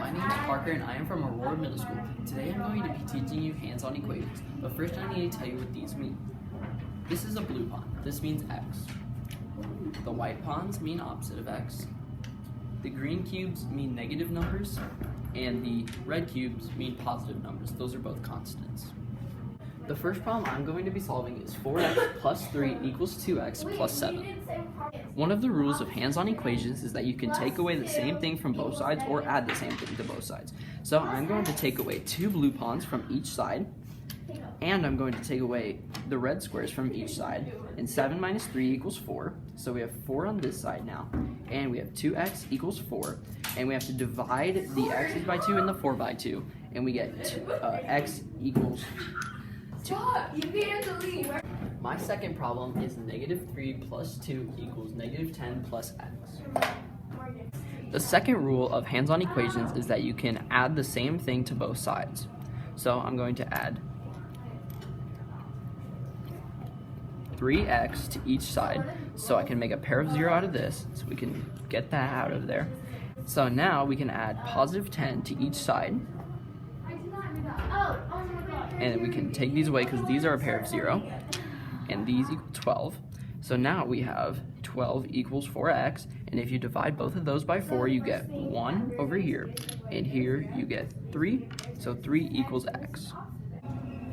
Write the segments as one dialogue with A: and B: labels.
A: My name is Parker and I am from Aurora Middle School. Today I'm going to be teaching you hands-on equations, but first I need to tell you what these mean. This is a blue pond. This means x. The white ponds mean opposite of x. The green cubes mean negative numbers, and the red cubes mean positive numbers. Those are both constants. The first problem I'm going to be solving is 4x plus 3 equals 2x plus 7. One of the rules of hands-on equations is that you can take away the same thing from both sides or add the same thing to both sides. So I'm going to take away 2 blue pawns from each side, and I'm going to take away the red squares from each side. And 7 minus 3 equals 4, so we have 4 on this side now. And we have 2x equals 4, and we have to divide the x's by 2 and the 4 by 2, and we get x equals 2. My second problem is negative 3 plus 2 equals negative 10 plus x. The second rule of hands-on equations is that you can add the same thing to both sides. So I'm going to add 3x to each side, so I can make a pair of 0 out of this, so we can get that out of there. So now we can add positive 10 to each side, and we can take these away because these are a pair of 0, and these equal 12. So now we have 12 equals 4x, and if you divide both of those by 4, you get 1 over here, and here you get 3, so 3 equals x.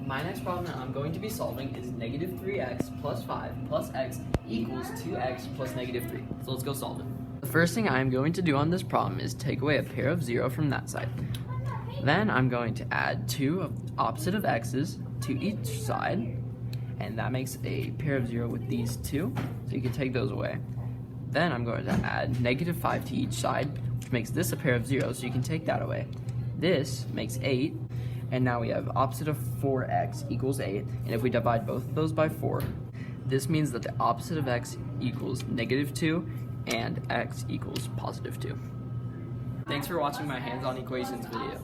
A: My next problem that I'm going to be solving is negative 3x plus 5 plus x equals 2x plus negative 3. So let's go solve it. The first thing I'm going to do on this problem is take away a pair of 0 from that side. Then I'm going to add 2 of opposite of x's to each side, and that makes a pair of 0 with these 2, so you can take those away. Then I'm going to add negative 5 to each side, which makes this a pair of 0, so you can take that away. This makes 8, and now we have opposite of 4x equals 8, and if we divide both of those by 4, this means that the opposite of x equals negative 2, and x equals positive 2. Thanks for watching my hands-on equations video.